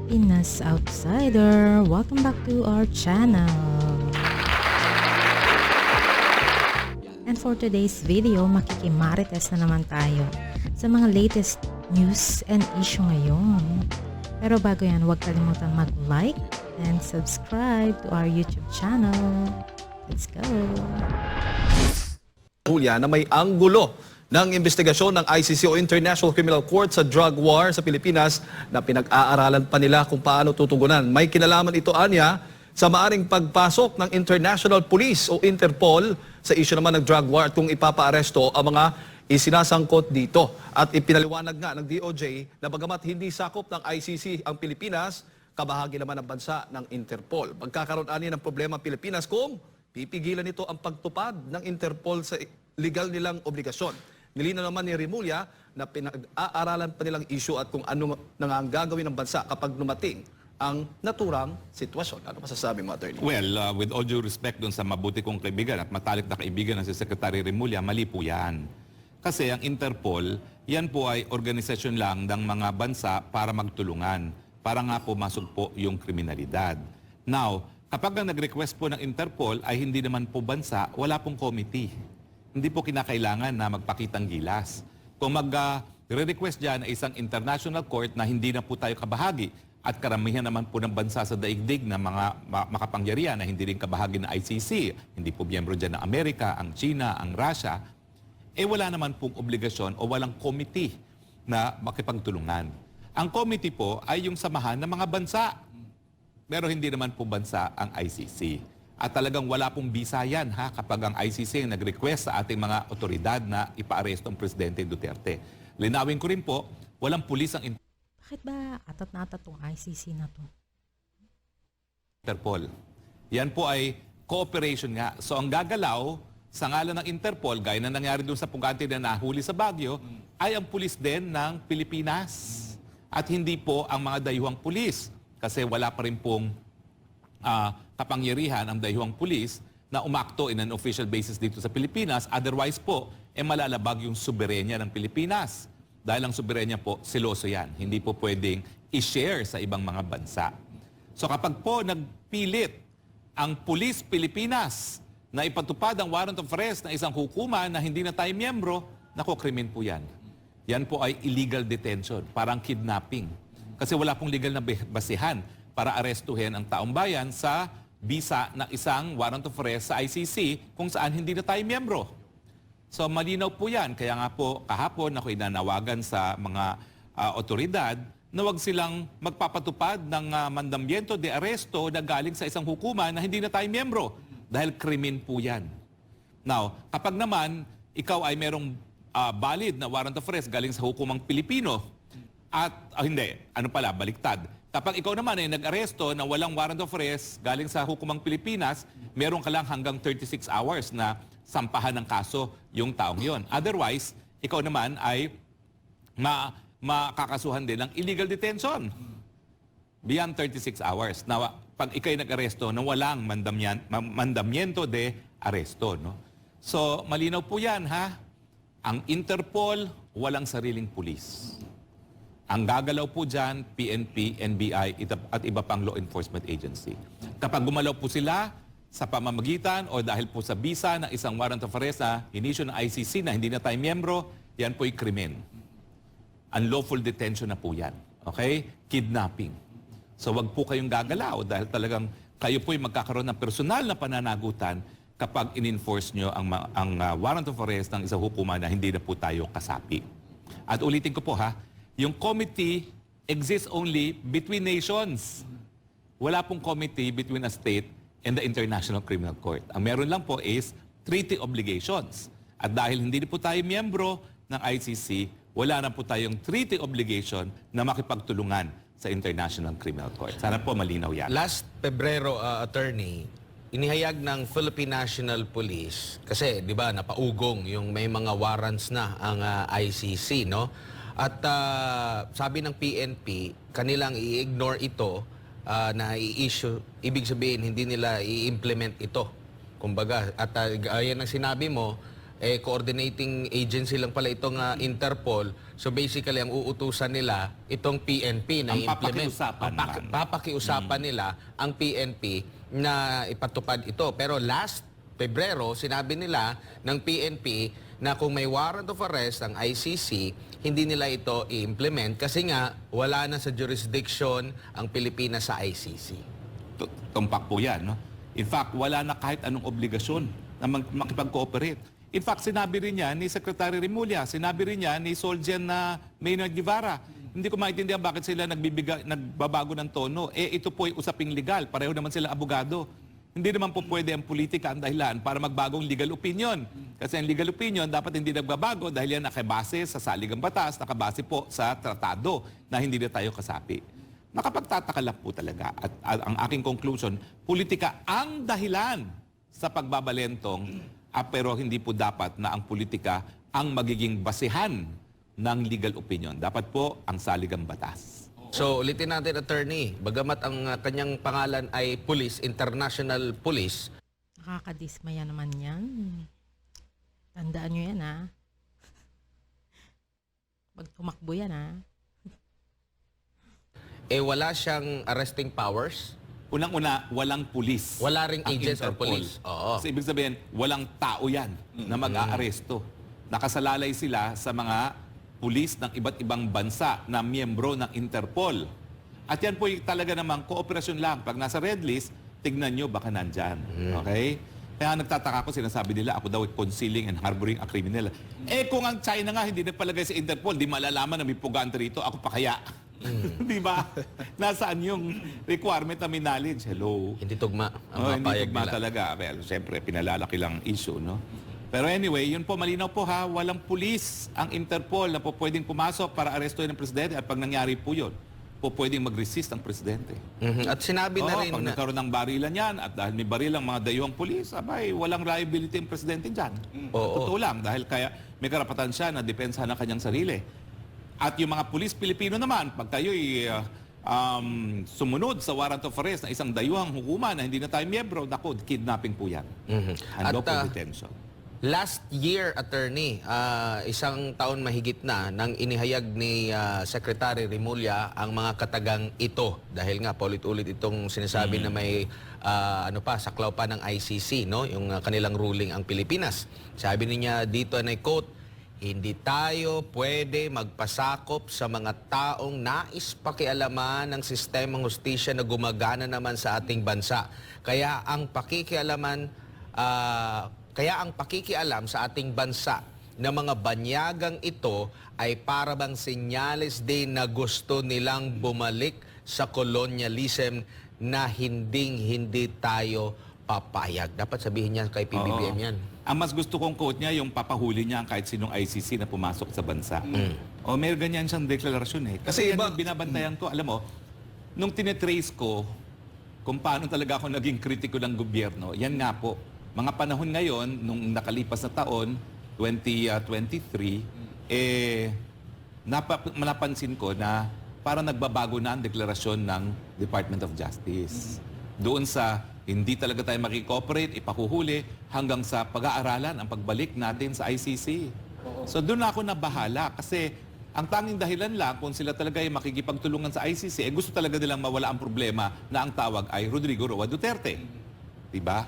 Pilipinas Outsider! Welcome back to our channel! And for today's video, makikimarites na naman tayo sa mga latest news and issue ngayon. Pero bago yan, huwag kalimutang mag-like and subscribe to our YouTube channel. Let's go! Julia, na may anggulo ng investigasyon ng ICC o International Criminal Court sa drug war sa Pilipinas na pinag-aaralan pa nila kung paano tutugunan. May kinalaman ito, Anya, sa maaring pagpasok ng International Police o Interpol sa issue naman ng drug war at kung ipapaaresto ang mga isinasangkot dito. At ipinaliwanag nga ng DOJ na bagamat hindi sakop ng ICC ang Pilipinas, kabahagi naman ng bansa ng Interpol. Magkakaroon ani ng problema ang Pilipinas kung pipigilan nito ang pagtupad ng Interpol sa legal nilang obligasyon. Nilinaw naman ni Remulla na pinag-aaralan pa nilang issue at kung ano nang ang gagawin ng bansa kapag dumating ang naturang sitwasyon. Ano masasabi mo, Attorney? Well, with all due respect dun sa mabuti kong kaibigan at matalik na kaibigan ng si Secretary Remulla, mali po yan. Kasi ang Interpol, yan po ay organisasyon lang ng mga bansa para magtulungan, para nga po masok po yung kriminalidad. Now, kapag ang nag-request po ng Interpol ay hindi naman po bansa, wala pong committee. Hindi po kinakailangan na magpakitang gilas. Kung mag-request dyan ay isang international court na hindi na po tayo kabahagi at karamihan naman po ng bansa sa daigdig na mga makapangyarihan na hindi rin kabahagi ng ICC, hindi po miyembro dyan ng Amerika, ang China, ang Russia, eh wala naman pong obligasyon o walang committee na makipagtulungan. Ang committee po ay yung samahan ng mga bansa. Pero hindi naman po bansa ang ICC. At talagang wala pong bisa yan ha, kapag ang ICC nag-request sa ating mga otoridad na ipaaresto ang Presidente Duterte. Linawin ko rin po, walang pulis ang Bakit ba atat na atat tong ICC na to? Interpol. Yan po ay cooperation nga. So ang gagalaw sa ngalan ng Interpol, gaya na nangyari doon sa pugante na nahuli sa Baguio, ay ang pulis din ng Pilipinas. At hindi po ang mga dayuhang pulis. Kasi wala pa rin pong kapangyarihan ang dayuhang pulis na umakto in an official basis dito sa Pilipinas. Otherwise po, malalabag yung soberenya ng Pilipinas. Dahil ang soberenya po, siloso yan. Hindi po pwedeng i-share sa ibang mga bansa. So kapag po nagpilit ang Pulis Pilipinas na ipatupad ang warrant of arrest ng isang hukuman na hindi na tayo miyembro, naku, krimen po yan. Yan po ay illegal detention, parang kidnapping. Kasi wala pong legal na basihan para arestuhin ang taong bayan sa bisa ng isang warrant of arrest sa ICC kung saan hindi na tayo miyembro. So malinaw po yan. Kaya nga po kahapon ako inanawagan sa mga otoridad na wag silang magpapatupad ng mandamiento de aresto na galing sa isang hukuman na hindi na tayo miyembro. Dahil krimen po yan. Now, kapag naman ikaw ay merong valid na warrant of arrest galing sa hukumang Pilipino at hindi, ano pala, baliktad. Kapag ikaw naman ay nag-aresto na walang warrant of arrest galing sa hukumang Pilipinas, meron ka lang hanggang 36 hours na sampahan ng kaso yung taong yon. Otherwise, ikaw naman ay makakasuhan din ng illegal detention beyond 36 hours. Na pag ikay nag-aresto na walang mandamiento de aresto. No? So, malinaw po yan ha. Ang Interpol, walang sariling pulis. Ang gagalaw po dyan, PNP, NBI at iba pang law enforcement agency. Kapag gumalaw po sila sa pamamagitan o dahil po sa bisa ng isang warrant of arrest na inisyu ng ICC na hindi na tayo miyembro, yan po'y krimen. Unlawful detention na po yan. Okay? Kidnapping. So wag po kayong gagalaw dahil talagang kayo po'y magkakaroon ng personal na pananagutan kapag in-enforce nyo ang warrant of arrest ng isang hukuman na hindi na po tayo kasapi. At ulitin ko po ha, yung committee exists only between nations. Wala pong committee between a state and the International Criminal Court. Ang meron lang po is treaty obligations. At dahil hindi po tayo miyembro ng ICC, wala na po tayong treaty obligation na makipagtulungan sa International Criminal Court. Sana po malinaw yan. Last Pebrero, attorney, inihayag ng Philippine National Police, kasi di ba napaugong yung may mga warrants na ang ICC, no? At sabi ng PNP, kanilang i-ignore ito na i-issue, ibig sabihin hindi nila i-implement ito. Kumbaga, at ayan ang sinabi mo, coordinating agency lang pala itong Interpol. So basically, ang uutusan nila itong PNP na Ang i-implement. papakiusapan naman. Papakiusapan nila ang PNP na ipatupad ito. Pero last Pebrero, sinabi nila ng PNP na kung may warrant of arrest ang ICC, hindi nila ito i-implement kasi nga wala na sa jurisdiction ang Pilipinas sa ICC. Tumpak po yan. No? In fact, wala na kahit anong obligasyon na makipag-cooperate. In fact, sinabi rin niya ni Secretary Remulla, sinabi rin niya ni Solgen na Maynard Guevara, hindi ko maintindihan bakit sila nagbabago ng tono. Ito po ay usaping legal. Pareho naman sila abogado. Hindi naman po pwede ang politika ang dahilan para magbagong legal opinion. Kasi ang legal opinion dapat hindi nagbabago dahil yan nakabase sa saligang batas, nakabase po sa tratado na hindi na tayo kasapi. Nakapagtataka lang po talaga. At ang aking conclusion, politika ang dahilan sa pagbabalentong, pero hindi po dapat na ang politika ang magiging basehan ng legal opinion. Dapat po ang saligang batas. So, ulitin natin, attorney, bagamat ang kanyang pangalan ay Police, International Police, Nakakadismaya naman yan. Tandaan nyo yan, ha? Pag tumakbo yan, ha? wala siyang arresting powers. Unang-una, walang pulis. Wala ring ang agents or Interpol. police. Oo. Kasi ibig sabihin, walang tao yan na mag-aaresto. Nakasalalay sila sa mga pulis ng iba't ibang bansa na miyembro ng Interpol. At yan po talaga namang kooperasyon lang. Pag nasa red list, tignan nyo baka nandyan. Okay? Kaya nagtataka ko, sinasabi nila, ako daw concealing and harboring a criminal. Kung ang China nga hindi nagpalagay sa Interpol, di malalaman na may pugante rito, ako pa kaya. Di ba? Nasaan yung requirement na may knowledge? Hello? Hindi tugma ang mga Hindi payag tugma nila. talaga. Well, siyempre, pinalalaki lang issue, no? Pero anyway, yun po, malinaw po ha, walang pulis ang Interpol na po pwedeng pumasok para arestuhin ng presidente at pag nangyari po yun, po pwedeng mag-resist ang presidente. At sinabi na rin Pag na... nagkaroon ng barilan yan at dahil may baril ang mga dayuhang pulis, abay, walang liability ang presidente dyan. Oo. Totoo lang, dahil kaya may karapatan siya na depensahan ang kanyang sarili. At yung mga pulis Pilipino naman, pag kayo'y sumunod sa warrant of arrest na isang dayuhang hukuman na hindi na tayo miyembro, naku, kidnapping po yan. Unlawful detention. Last year, attorney, isang taon mahigit na nang inihayag ni Secretary Remulla ang mga katagang ito dahil nga paulit-ulit itong sinasabi na may saklaw pa ng ICC, no, yung kanilang ruling ang Pilipinas. Sabi niya dito, and I quote, hindi tayo pwede magpasakop sa mga taong nais pakialaman ng sistemang hustisya na gumagana naman sa ating bansa. Kaya ang pakikialam sa ating bansa na mga banyagang ito ay para bang senyales din na gusto nilang bumalik sa colonialism na hindi tayo papayag. Dapat sabihin niya kay PBBM yan. Ang mas gusto kong quote niya, yung papahuli niya ang kahit sinong ICC na pumasok sa bansa. O may ganyan siyang deklarasyon eh. Kasi yan yung binabantayan ko. Alam mo, nung tinetrace ko kung paano talaga ako naging kritiko ng gobyerno, yan nga po. Mga panahon ngayon, nung nakalipas na taon, 2023, napansin ko na parang nagbabago na ang deklarasyon ng Department of Justice. Doon sa hindi talaga tayo makikooperate, ipakuhuli, hanggang sa pag-aaralan ang pagbalik natin sa ICC. So doon ako nabahala kasi ang tanging dahilan lang kung sila talaga ay makikipagtulungan sa ICC, gusto talaga nilang mawala ang problema na ang tawag ay Rodrigo Roa Duterte. Diba?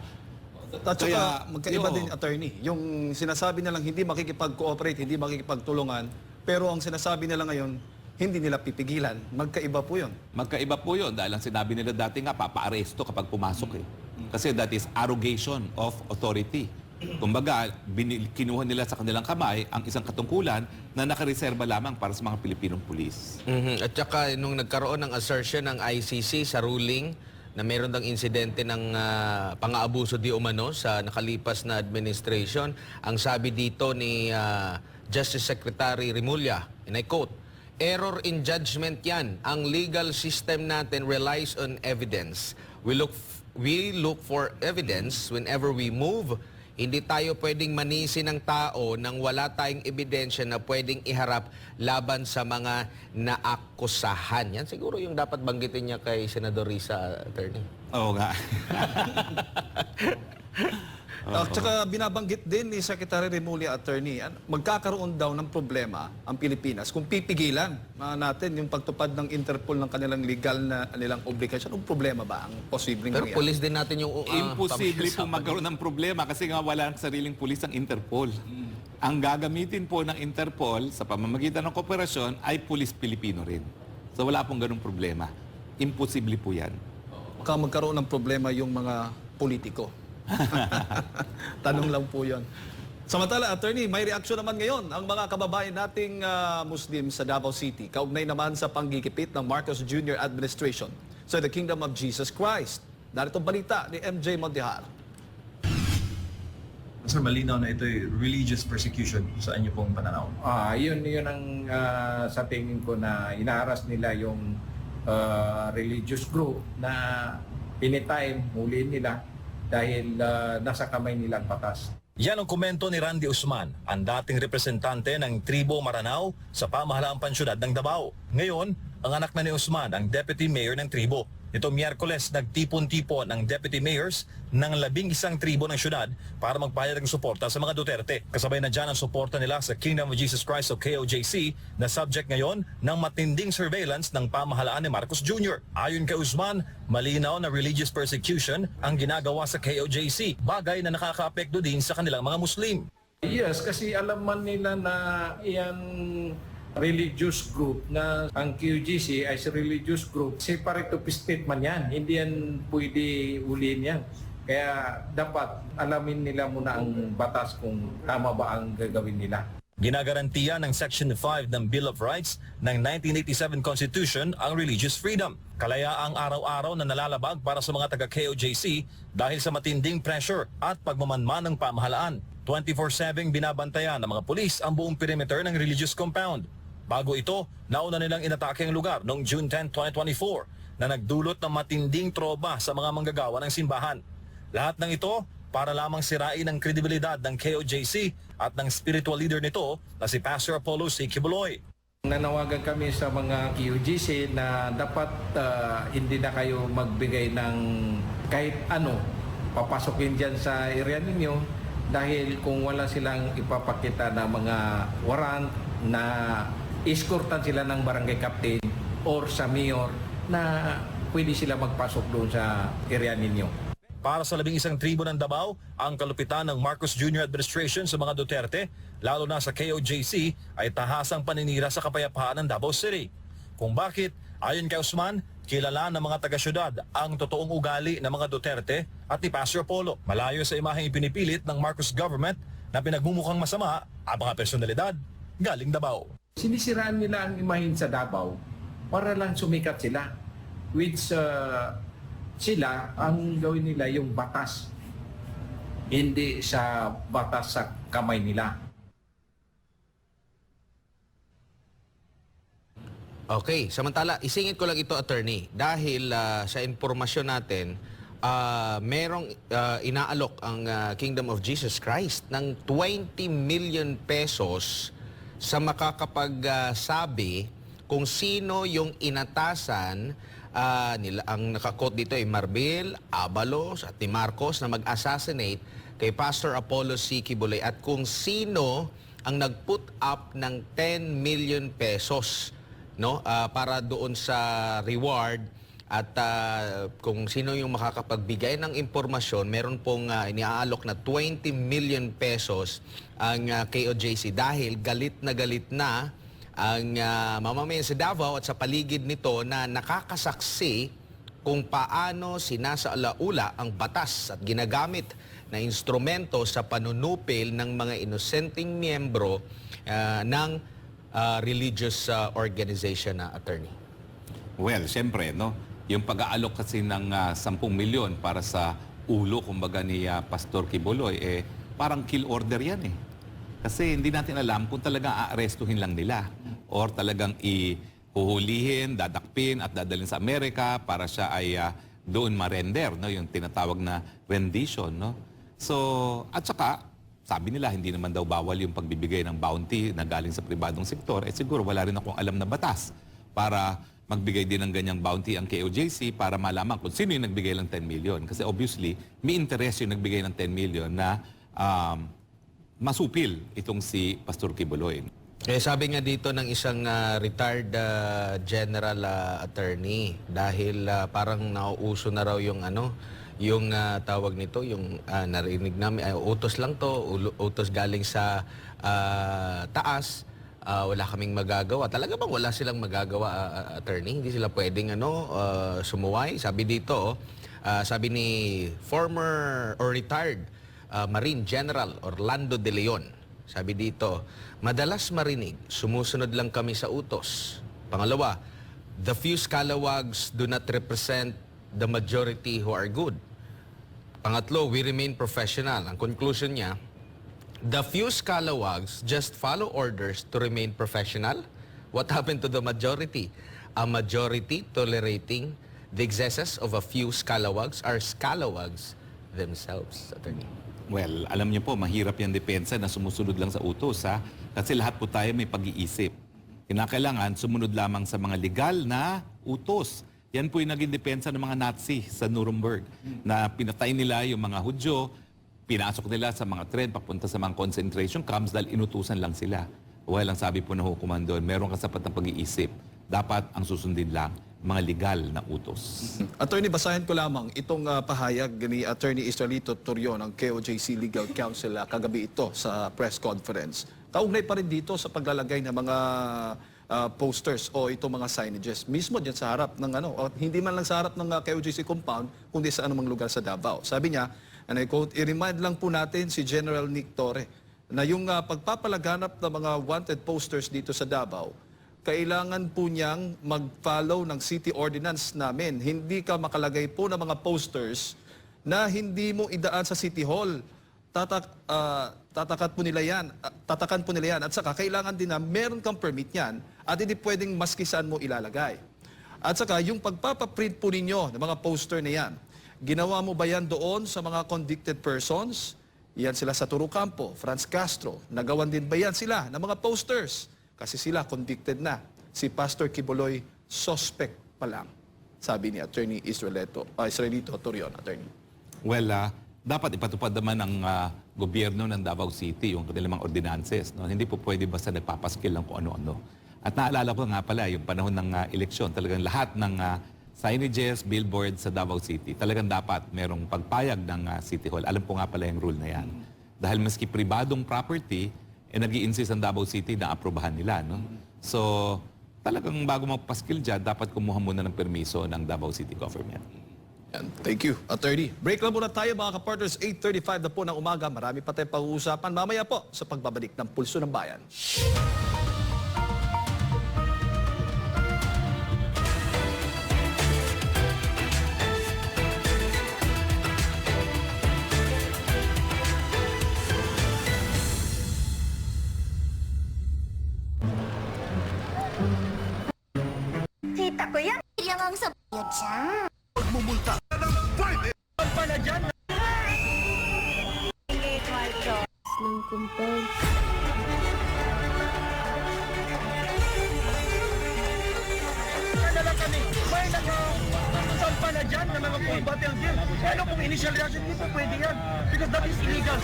At saka magkaiba yun. din, attorney. Yung sinasabi nilang hindi makikipag-cooperate, hindi makikipagtulungan, pero ang sinasabi nila ngayon, hindi nila pipigilan. Magkaiba po yun. Magkaiba po yun dahil ang sinabi nila dati nga, papa-aresto kapag pumasok eh. Kasi that is arrogation of authority. Kumbaga, kinuha nila sa kanilang kamay ang isang katungkulan na nakareserba lamang para sa mga Pilipinong pulis. At saka nung nagkaroon ng assertion ng ICC sa ruling na mayroon dang insidente ng pang-aabuso di umano sa nakalipas na administration, ang sabi dito ni Justice Secretary Remulla, and I quote, "Error in judgment yan. Ang legal system natin relies on evidence. We look for evidence whenever we move. Hindi tayo pwedeng manisi ng tao nang wala tayong ebidensya na pwedeng iharap laban sa mga naakusahan." Yan siguro yung dapat banggitin niya kay Senador Risa, attorney. Oo nga. At saka binabanggit din ni Secretary Remulla, attorney, magkakaroon daw ng problema ang Pilipinas kung pipigilan natin yung pagtupad ng Interpol ng kanilang legal na nilang obligasyon. Ang problema ba ang posibleng Pero mangyari? police din natin yung... Imposible po magkaroon ng problema kasi nga wala ang sariling pulis ang Interpol. Ang gagamitin po ng Interpol sa pamamagitan ng kooperasyon ay pulis Pilipino rin. So wala pong ganung problema. Imposible po yan. Baka magkaroon ng problema yung mga politiko. Tanong lang po yun. Samantala, attorney, may reaksyon naman ngayon ang mga kababayan nating Muslim sa Davao City. Kaugnay naman sa panggigipit ng Marcos Jr. administration sa the Kingdom of Jesus Christ. Narito balita ni MJ Mondihar. Sir, malinaw na ito ay religious persecution sa inyo pong pananaw. Yun ang sa tingin ko na inaharas nila yung religious group na anytime huliin nila dahil nasa kamay nilang batas. Yan ang komento ni Randy Usman, ang dating representante ng Tribo Maranao sa pamahalaang pansyudad ng Davao. Ngayon, ang anak na ni Usman ang deputy mayor ng Tribo. Ito Miyerkules, nagtipon-tipon ang deputy mayors ng 11 tribo ng syudad para magpahayag ng suporta sa mga Duterte. Kasabay na dyan ang suporta nila sa Kingdom of Jesus Christ o KOJC na subject ngayon ng matinding surveillance ng pamahalaan ni Marcos Jr. Ayon kay Usman, malinaw na religious persecution ang ginagawa sa KOJC, bagay na nakakaapekto din sa kanilang mga Muslim. Yes, kasi alam man nila na yan religious group na ang QGC ay si religious group, separate of state man yan. Hindi yan pwede uliin yan. Kaya dapat alamin nila muna ang batas kung tama ba ang gagawin nila. Ginagarantiya ng Section 5 ng Bill of Rights ng 1987 Constitution ang religious freedom. Kalayaang araw-araw na nalalabag para sa mga taga-KOJC dahil sa matinding pressure at pagmamanman ng pamahalaan. 24/7 binabantayan ng mga pulis ang buong perimeter ng religious compound. Bago ito, nauna nilang inatake ang lugar noong June 10, 2024 na nagdulot ng matinding troba sa mga manggagawa ng simbahan. Lahat ng ito para lamang sirain ang kredibilidad ng KOJC at ng spiritual leader nito na si Pastor Apollo C. Kibuloy. Nanawagan kami sa mga QGC na dapat hindi na kayo magbigay ng kahit ano papasokin dyan sa area ninyo dahil kung wala silang ipapakita na mga warrant na escortan sila ng barangay captain or sa mayor na pwede sila magpasok doon sa area ninyo. Para sa 11 tribo ng Davao, ang kalupitan ng Marcos Jr. administration sa mga Duterte, lalo na sa KOJC, ay tahasang paninira sa kapayapaan ng Davao City. Kung bakit, ayon kay Usman, kilala ng mga taga-syudad ang totoong ugali ng mga Duterte at ni Pastor Apollo. Malayo sa imaheng ipinipilit ng Marcos government na pinagmumukhang masama ang mga personalidad galing Davao. Sinisiraan nila ang imahin sa Davao para lang sumikat sila. Which sila, ang gawin nila yung batas. Hindi sa batas sa kamay nila. Okay, samantala, isingit ko lang ito, attorney. Dahil sa impormasyon natin, merong inaalok ang Kingdom of Jesus Christ ng 20 million pesos sa makakapagsabi kung sino yung inatasan nila. Ang nakakot dito ay Marbil, Abalos at ni Marcos na mag-assassinate kay Pastor Apollo C. Kibuloy at kung sino ang nag-put up ng 10 million pesos, no, para doon sa reward at kung sino yung makakapagbigay ng impormasyon, meron pong iniaalok na 20 million pesos ang KOJC dahil galit na ang mamamayan sa Davao at sa paligid nito na nakakasaksi kung paano sinasaalaula ang batas at ginagamit na instrumento sa panunupil ng mga inosenteng miyembro ng religious organization na attorney. Well, siyempre, no? Yung pag-aalok kasi ng 10 milyon para sa ulo, kumbaga ni Pastor Kibuloy, parang kill order yan eh. Kasi hindi natin alam kung talagang aarestuhin lang nila or talagang ihuhulihin, dadakpin at dadalhin sa Amerika para siya ay doon ma-render, no? Yung tinatawag na rendition, no? So, at saka, sabi nila hindi naman daw bawal yung pagbibigay ng bounty na galing sa pribadong sektor, siguro wala rin akong alam na batas para magbigay din ng ganyang bounty ang KOJC para malaman kung sino yung nagbigay ng 10 million. Kasi obviously, may interest yung nagbigay ng 10 million na masupil itong si Pastor Kibuloy. Sabi nga dito ng isang retired general attorney dahil parang nauuso na raw yung yung tawag nito, yung narinig namin, utos lang to, utos galing sa taas, wala kaming magagawa. Talaga bang wala silang magagawa, attorney? Hindi sila pwedeng sumuway? Sabi dito, sabi ni former or retired Marine General Orlando De Leon, sabi dito, madalas marinig, sumusunod lang kami sa utos. Pangalawa, the few scalawags do not represent the majority who are good. Pangatlo, we remain professional. Ang conclusion niya, the few scalawags just follow orders to remain professional. What happened to the majority? A majority tolerating the excesses of a few scalawags are scalawags themselves, attorney. Well, alam niyo po, mahirap yung depensa na sumusunod lang sa utos, ha? Kasi lahat po tayo may pag-iisip. Kinakailangan sumunod lamang sa mga legal na utos. Yan po yung naging depensa ng mga Nazi sa Nuremberg, na pinatay nila yung mga Hudyo, pinasok nila sa mga tren papunta sa mga concentration camps dahil inutusan lang sila. Well, ang sabi po ng hukuman doon, meron ka sapat ng pag-iisip. Dapat ang susundin lang mga legal na utos. Attorney, basahin ko lamang itong pahayag ni Attorney Israelito Torion ng KOJC Legal Counsel kagabi ito sa press conference. Kaugnay pa rin dito sa paglalagay ng mga posters o itong mga signages mismo diyan sa harap ng o hindi man lang sa harap ng KOJC compound, kundi sa anumang lugar sa Davao. Sabi niya, and I quote, i-remind lang po natin si General Nick Torre na yung pagpapalaganap ng mga wanted posters dito sa Davao, kailangan po niyang mag-follow ng city ordinance namin. Hindi ka makalagay po ng mga posters na hindi mo idaan sa City Hall. Tatakan po nila yan. At saka kailangan din na meron kang permit yan at hindi pwedeng maski saan mo ilalagay. At saka yung pagpapaprint po ninyo ng mga poster na yan, ginawa mo ba yan doon sa mga convicted persons? Yan sila sa Turucampo, Franz Castro. Nagawan din ba yan sila ng mga posters? Kasi sila convicted na. Si Pastor Kibuloy, suspect pa lang. Sabi ni Attorney Israelito Torion, Attorney. Well, dapat ipatupad naman ng gobyerno ng Davao City yung kanilang mga ordinances. No? Hindi po pwede basta nagpapaskil lang kung ano-ano. At naalala ko nga pala, yung panahon ng eleksyon, talagang lahat ng signages, billboards sa Davao City, talagang dapat merong pagpayag ng City Hall. Alam po nga pala yung rule na yan. Dahil maski pribadong property, nag-i-insist ang Davao City na aprobahan nila. No? So, talagang bago magpaskil dyan, dapat kumuha muna ng permiso ng Davao City Government. Yan. Thank you, Attorney. Break lang muna tayo mga kapartners. 8:35 na po ng umaga. Marami pa tayong pag-uusapan mamaya po sa pagbabalik ng Pulso ng Bayan. Kita ko yan. Ilang ang sabayad siya. Nung kumpag. Nadala kami, may nakasampa na dyan na mga full battle gear. Ano kung initial reaction, hindi po pwede yan. Because that is illegal.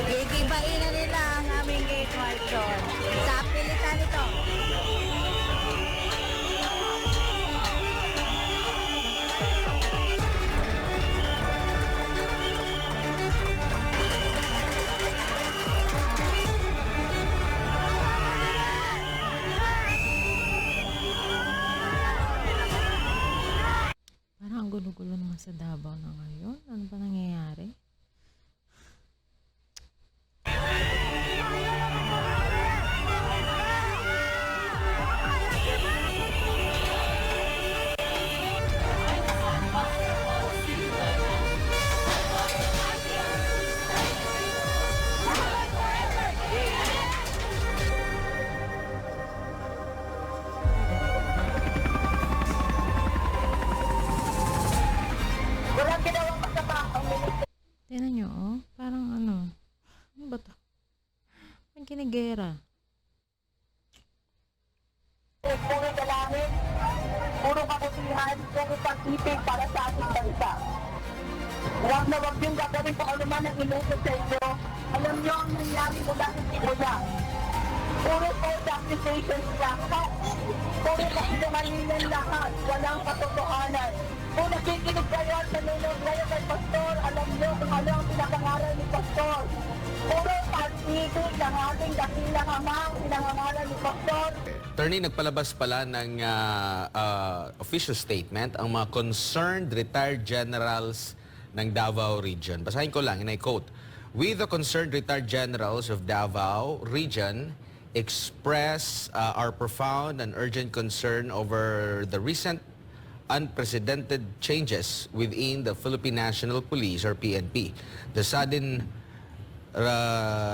Gigibain na nila ang aming gate marchon. Sa pilitan ito. Parang ang gulo-gulo naman sa Davao na ngayon. Ano ba nangyayari? Walang ginawang masama ang ministro. Tingnan nyo, oh. Parang ano. Ano ba to? Ang kinigera. puro dalangin, puro kabutihan, puro pag-ibig para sa ating bansa. Huwag na huwag yung gagawin kung ano man ang ilusot sa inyo. Alam nyo ang nangyari mula sa simula. Puro false accusations lang. Puro kasinungalingan lahat. Walang katotohanan. Kung nakikinig kayo sa nunod ngayon kay Pastor, alam nyo kung ano ang pinakangaral ni Pastor. Puro pag-ibig ng ating dakilang amang pinangangaral ni Pastor. Attorney, nagpalabas pala ng official statement ang mga concerned retired generals ng Davao Region. Basahin ko lang, and I quote, "We, the concerned retired generals of Davao Region, express our profound and urgent concern over the recent unprecedented changes within the Philippine National Police, or PNP. The sudden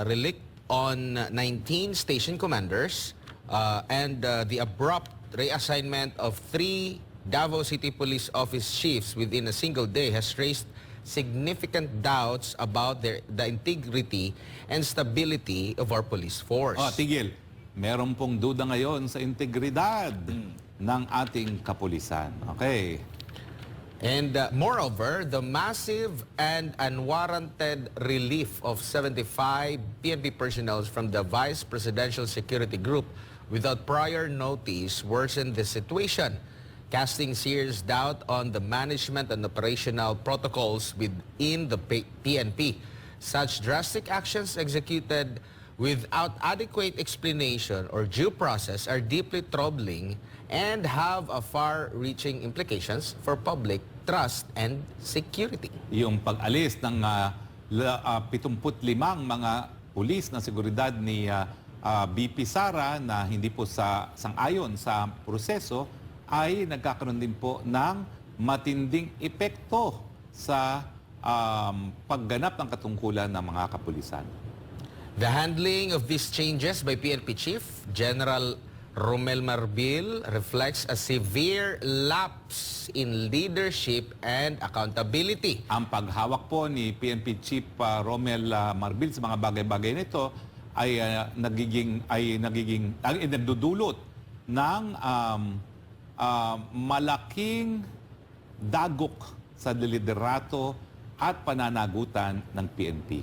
relict on 19 station commanders and the abrupt reassignment of 3 Davao City Police Office chiefs within a single day has raised significant doubts about the integrity and stability of our police force." Tigil. Meron pong duda ngayon sa integridad ng ating kapulisan. Okay. And moreover, the massive and unwarranted relief of 75 PNP personnel from the Vice Presidential Security Group without prior notice worsened the situation, casting serious doubt on the management and operational protocols within the PNP. Such drastic actions executed without adequate explanation or due process are deeply troubling and have a far-reaching implications for public trust and security. Yung pag-alis ng 75 mga pulis na seguridad ni BP Sara na hindi po sang-ayon sa proseso ay nagkakaroon din po ng matinding epekto sa pagganap ng katungkulan ng mga kapulisan. The handling of these changes by PNP Chief General Romel Marbil reflects a severe lapse in leadership and accountability. Ang paghawak po ni PNP Chief Romel Marbil sa mga bagay-bagay nito ay nagdudulot ng malaking dagok sa liderato at pananagutan ng PNP.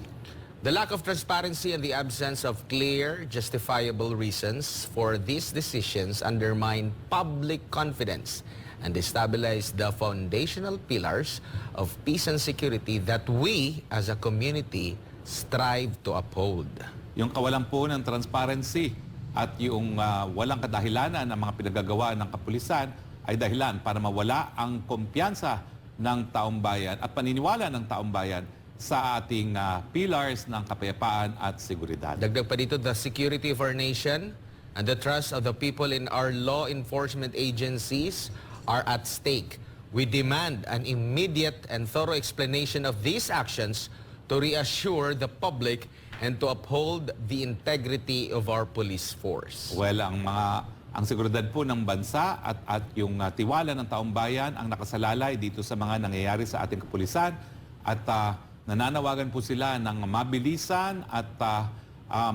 The lack of transparency and the absence of clear, justifiable reasons for these decisions undermine public confidence and destabilize the foundational pillars of peace and security that we as a community strive to uphold. Yung kawalan po ng transparency at yung walang kadahilanan ng mga pinagagawa ng kapulisan ay dahilan para mawala ang kumpiyansa ng taong bayan at paniniwala ng taong bayan sa ating pillars ng kapayapaan at seguridad. Dagdag pa dito, the security of our nation and the trust of the people in our law enforcement agencies are at stake. We demand an immediate and thorough explanation of these actions to reassure the public and to uphold the integrity of our police force. Well, ang seguridad po ng bansa at yung tiwala ng taong bayan ang nakasalalay dito sa mga nangyayari sa ating kapulisan at nananawagan po sila ng mabilisan at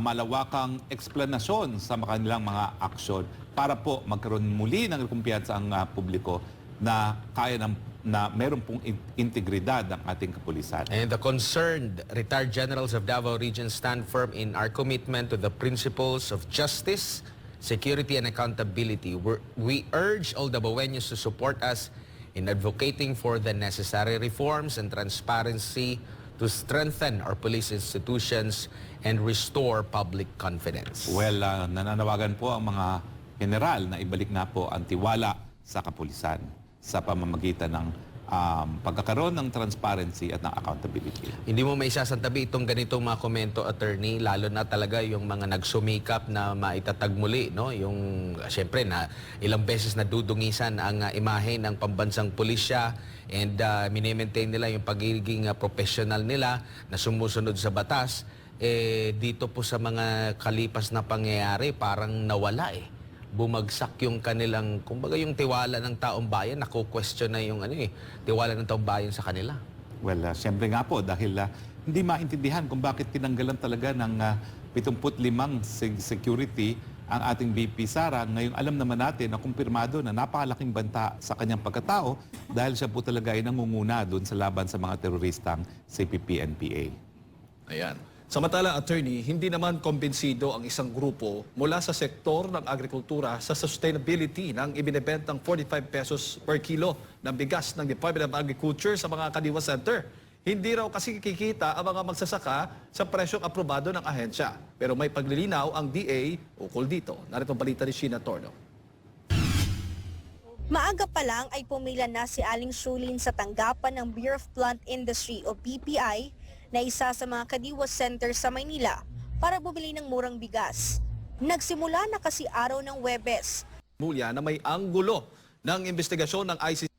malawakang eksplanasyon sa kanilang mga aksyon para po magkaroon muli ng kumpiyansa ang publiko na kaya na meron pong integridad ng ating kapulisan. And the concerned retired generals of Davao Region stand firm in our commitment to the principles of justice, security, and accountability. We urge all Davaoeños to support us in advocating for the necessary reforms and transparency to strengthen our police institutions and restore public confidence. Well, nananawagan po ang mga general na ibalik na po ang tiwala sa kapulisan sa pamamagitan ng pagkakaroon ng transparency at ng accountability. Hindi mo may isasantabi itong ganitong mga komento, attorney, lalo na talaga yung mga nagsumikap na maitatag muli, no? Yung, siyempre, na ilang beses na dudungisan ang imahe ng pambansang pulisya and minimaintain nila yung pagiging professional nila na sumusunod sa batas. Dito po sa mga kalipas na pangyayari, parang nawala bumagsak yung kanilang, kumbaga yung tiwala ng taong bayan, nako-question na yung tiwala ng taong bayan sa kanila. Well, siyempre nga po dahil hindi maintindihan kung bakit tinanggalan talaga ng 75 security ang ating VP Sara. Ngayong alam naman natin na kumpirmado na napakalaking banta sa kanyang pagkatao dahil siya po talaga ay nangunguna doon sa laban sa mga teroristang CPP-NPA. Ayan. Samantala, attorney, hindi naman kumbinsido ang isang grupo mula sa sektor ng agrikultura sa sustainability ng ibinebentang 45 pesos per kilo ng bigas ng Department of Agriculture sa mga Kadiwa Center. Hindi raw kasi kikita ang mga magsasaka sa presyong aprobado ng ahensya. Pero may paglilinaw ang DA ukol dito. Narito ang balita ni Sheena Torno. Maaga pa lang ay pumila na si Aling Shulin sa tanggapan ng Bureau of Plant Industry o BPI na isa sa mga Kadiwa Center sa Maynila para bumili ng murang bigas. Nagsimula na kasi araw ng Huwebes. Mulya na may anggulo ng investigasyon ng ICC